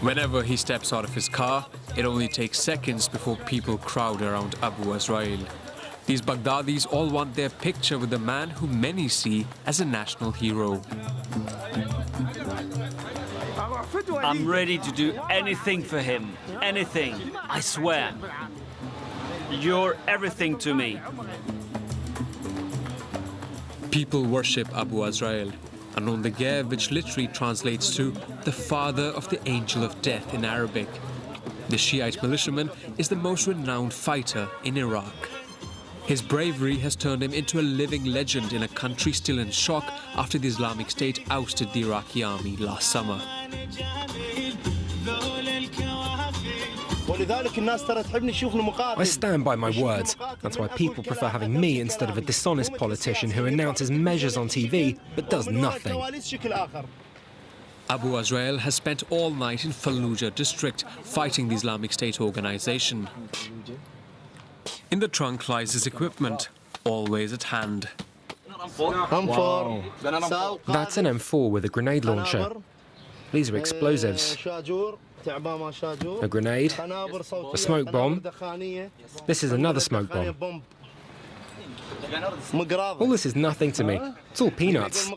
Whenever he steps out of his car, it only takes seconds before people crowd around Abu Azrael. These Baghdadis all want their picture with the man who many see as a national hero. I'm ready to do anything for him. Anything. I swear. You're everything to me. People worship Abu Azrael, a nom de guerre which literally translates to the father of the angel of death in Arabic. The Shiite militiaman is the most renowned fighter in Iraq. His bravery has turned him into a living legend in a country still in shock after the Islamic State ousted the Iraqi army last summer. I stand by my words. That's why people prefer having me instead of a dishonest politician who announces measures on TV but does nothing. Abu Azrael has spent all night in Fallujah district fighting the Islamic State organization. In the trunk lies his equipment, always at hand. Wow. That's an M4 with a grenade launcher. These are explosives. A grenade, a smoke bomb. This is another smoke bomb. All this is nothing to me. It's all peanuts.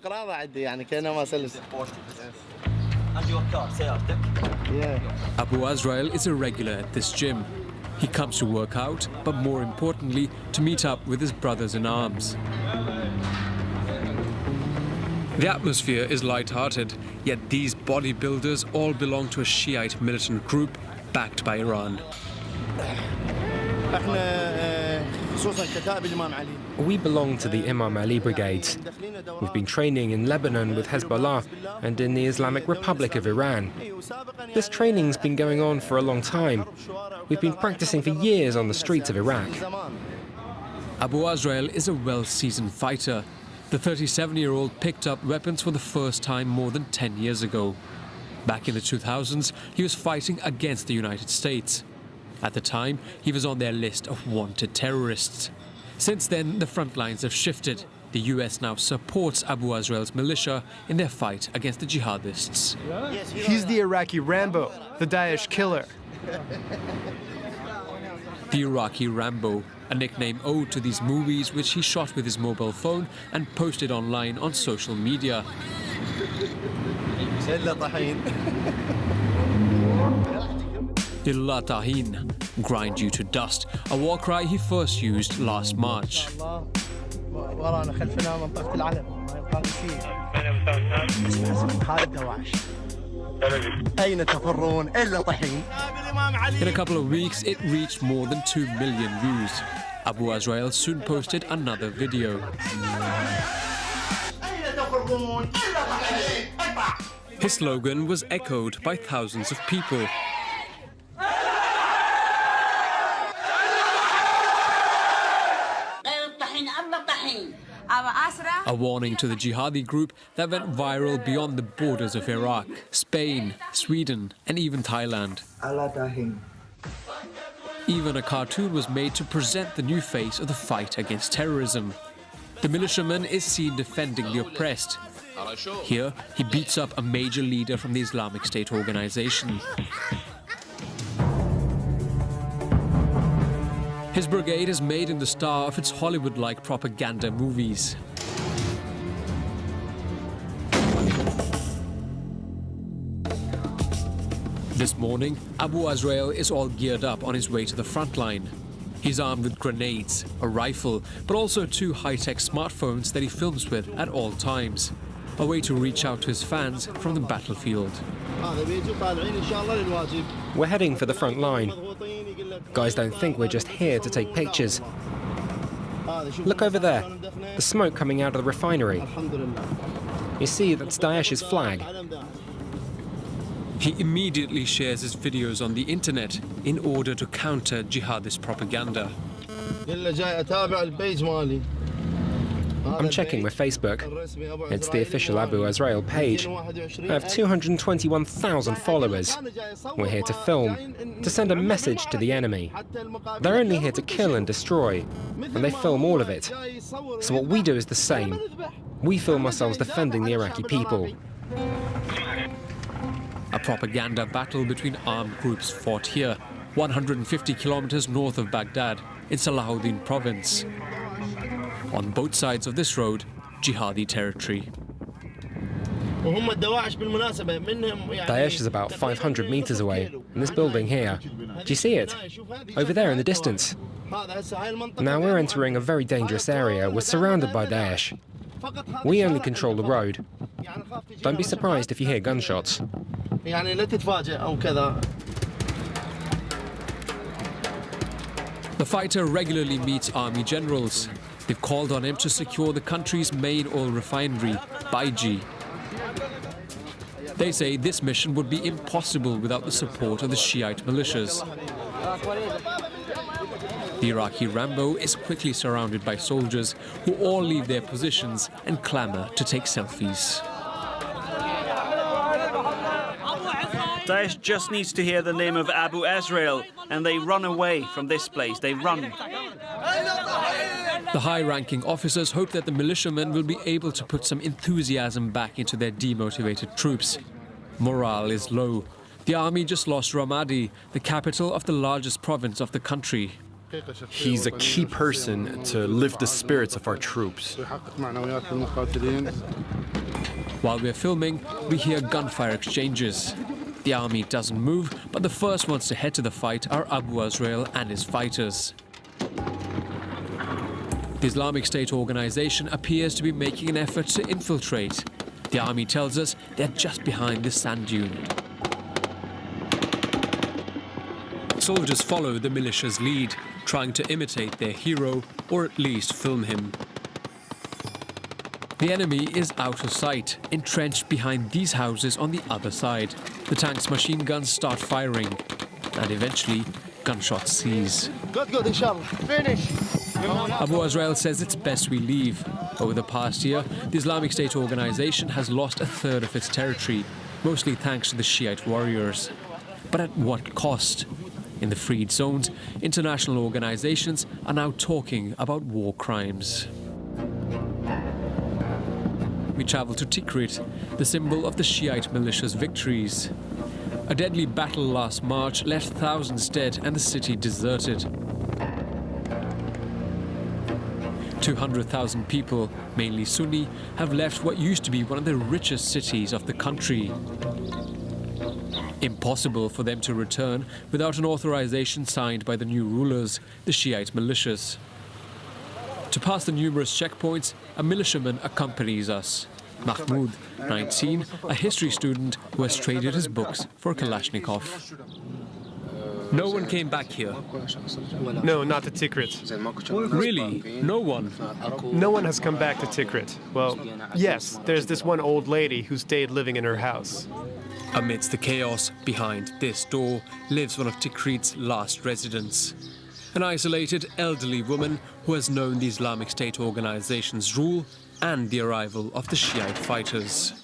Abu Azrael is a regular at this gym. He comes to work out, but more importantly, to meet up with his brothers in arms. The atmosphere is light-hearted, yet these bodybuilders all belong to a Shiite militant group backed by Iran. We belong to the Imam Ali brigades. We've been training in Lebanon with Hezbollah and in the Islamic Republic of Iran. This training's been going on for a long time. We've been practicing for years on the streets of Iraq. Abu Azrael is a well-seasoned fighter. The 37-year-old picked up weapons for the first time more than 10 years ago. Back in the 2000s, he was fighting against the United States. At the time, he was on their list of wanted terrorists. Since then, the front lines have shifted. The US now supports Abu Azrael's militia in their fight against the jihadists. He's the Iraqi Rambo, the Daesh killer. The Iraqi Rambo, a nickname owed to these movies which he shot with his mobile phone and posted online on social media. Illa Tahin, grind you to dust, a war cry he first used last March. In a couple of weeks, it reached more than 2 million views. Abu Azrael soon posted another video. His slogan was echoed by thousands of people. A warning to the jihadi group that went viral beyond the borders of Iraq, Spain, Sweden, and even Thailand. Even a cartoon was made to present the new face of the fight against terrorism. The militiaman is seen defending the oppressed. Here, he beats up a major leader from the Islamic State organization. His brigade is made him the star of its Hollywood-like propaganda movies. This morning, Abu Azrael is all geared up on his way to the front line. He's armed with grenades, a rifle, but also 2 high-tech smartphones that he films with at all times. A way to reach out to his fans from the battlefield. We're heading for the front line. Guys don't think we're just here to take pictures. Look over there, the smoke coming out of the refinery. You see, that's Daesh's flag. He immediately shares his videos on the internet in order to counter jihadist propaganda. I'm checking with Facebook. It's the official Abu Azrael page. I have 221,000 followers. We're here to film, to send a message to the enemy. They're only here to kill and destroy, and they film all of it. So what we do is the same. We film ourselves defending the Iraqi people. A propaganda battle between armed groups fought here, 150 kilometers north of Baghdad, in Salahuddin province. On both sides of this road, jihadi territory. Daesh is about 500 meters away, in this building here. Do you see it? Over there in the distance. Now we're entering a very dangerous area. We're surrounded by Daesh. We only control the road. Don't be surprised if you hear gunshots. The fighter regularly meets army generals. They've called on him to secure the country's main oil refinery, Baiji. They say this mission would be impossible without the support of the Shiite militias. The Iraqi Rambo is quickly surrounded by soldiers who all leave their positions and clamour to take selfies. Daesh just needs to hear the name of Abu Azrael, and they run away from this place. They run. The high-ranking officers hope that the militiamen will be able to put some enthusiasm back into their demotivated troops. Morale is low. The army just lost Ramadi, the capital of the largest province of the country. He's a key person to lift the spirits of our troops. While we're filming, we hear gunfire exchanges. The army doesn't move, but the first ones to head to the fight are Abu Azrael and his fighters. The Islamic State organization appears to be making an effort to infiltrate. The army tells us they're just behind this sand dune. Soldiers follow the militia's lead, trying to imitate their hero, or at least film him. The enemy is out of sight, entrenched behind these houses on the other side. The tank's machine guns start firing, and eventually, gunshots cease. Abu Azrael says it's best we leave. Over the past year, the Islamic State organization has lost a third of its territory, mostly thanks to the Shiite warriors. But at what cost? In the freed zones, international organizations are now talking about war crimes. We travel to Tikrit, the symbol of the Shiite militia's victories. A deadly battle last March left thousands dead and the city deserted. 200,000 people, mainly Sunni, have left what used to be one of the richest cities of the country. Impossible for them to return without an authorization signed by the new rulers, the Shiite militias. To pass the numerous checkpoints, a militiaman accompanies us. Mahmoud, 19, a history student who has traded his books for a Kalashnikov. No one came back here. No, not to Tikrit. Really? No one? No one has come back to Tikrit. Well, yes, there's this one old lady who stayed living in her house. Amidst the chaos, behind this door, lives one of Tikrit's last residents. An isolated, elderly woman who has known the Islamic State organization's rule and the arrival of the Shiite fighters.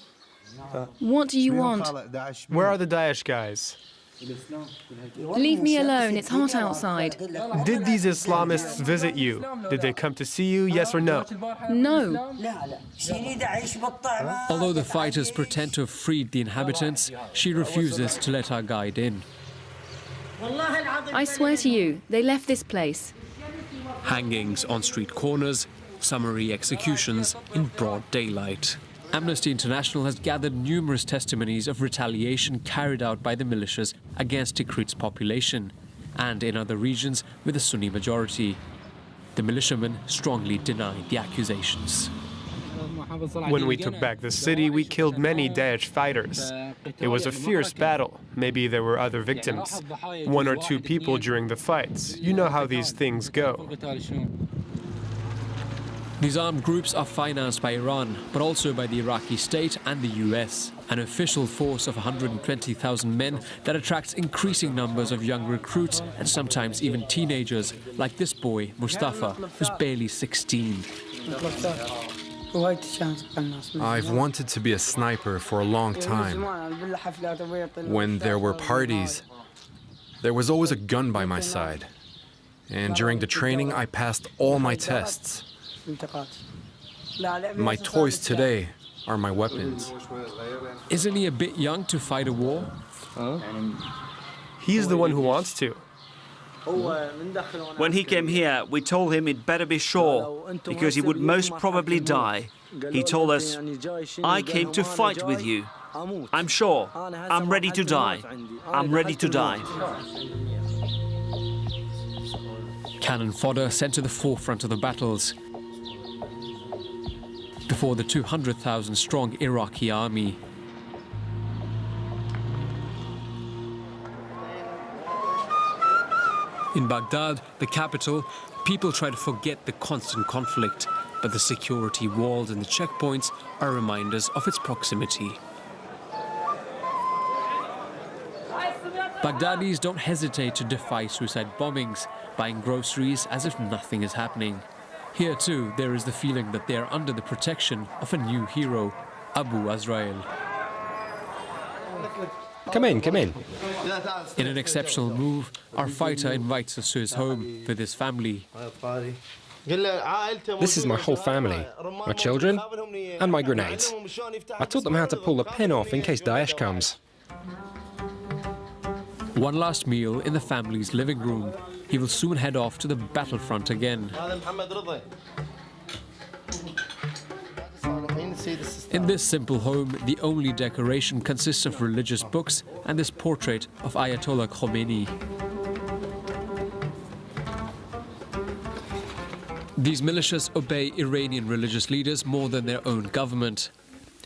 What do you want? Where are the Daesh guys? Leave me alone, it's hot outside. Did these Islamists visit you? Did they come to see you, yes or no? No. Although the fighters pretend to have freed the inhabitants, she refuses to let our guide in. I swear to you, they left this place. Hangings on street corners, summary executions in broad daylight. Amnesty International has gathered numerous testimonies of retaliation carried out by the militias against Tikrit's population and in other regions with a Sunni majority. The militiamen strongly denied the accusations. When we took back the city, we killed many Daesh fighters. It was a fierce battle. Maybe there were other victims. 1 or 2 people during the fights. You know how these things go. These armed groups are financed by Iran, but also by the Iraqi state and the US, an official force of 120,000 men that attracts increasing numbers of young recruits and sometimes even teenagers, like this boy, Mustafa, who's barely 16. I've wanted to be a sniper for a long time. When there were parties, there was always a gun by my side. And during the training, I passed all my tests. My toys today are my weapons. Isn't he a bit young to fight a war? He's the one who wants to. When he came here, we told him he'd better be sure, because he would most probably die. He told us, I came to fight with you. I'm sure. I'm ready to die. I'm ready to die. Cannon fodder sent to the forefront of the battles before the 200,000 strong Iraqi army. In Baghdad, the capital, people try to forget the constant conflict, but the security walls and the checkpoints are reminders of its proximity. Baghdadis don't hesitate to defy suicide bombings, buying groceries as if nothing is happening. Here too, there is the feeling that they are under the protection of a new hero, Abu Azrael. Come in, come in. In an exceptional move, our fighter invites us to his home with his family. This is my whole family, my children and my grenades. I taught them how to pull the pin off in case Daesh comes. One last meal in the family's living room. He will soon head off to the battlefront again. In this simple home, the only decoration consists of religious books and this portrait of Ayatollah Khomeini. These militias obey Iranian religious leaders more than their own government.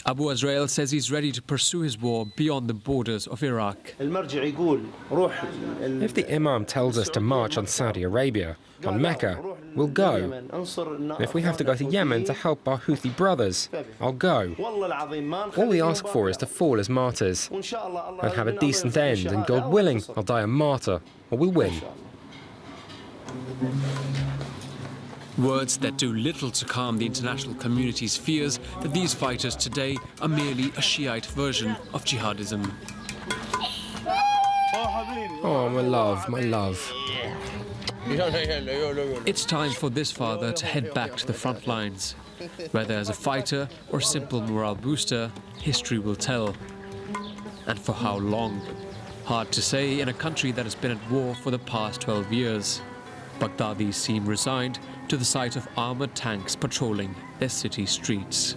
Abu Azrael says he's ready to pursue his war beyond the borders of Iraq. If the Imam tells us to march on Saudi Arabia, on Mecca, we'll go. If we have to go to Yemen to help our Houthi brothers, I'll go. All we ask for is to fall as martyrs and have a decent end, and God willing, I'll die a martyr, or we'll win. Words that do little to calm the international community's fears that these fighters today are merely a Shiite version of jihadism. Oh, my love, my love. It's time for this father to head back to the front lines. Whether as a fighter or simple morale booster, history will tell. And for how long? Hard to say in a country that has been at war for the past 12 years. Baghdadis seem resigned to the sight of armored tanks patrolling their city streets.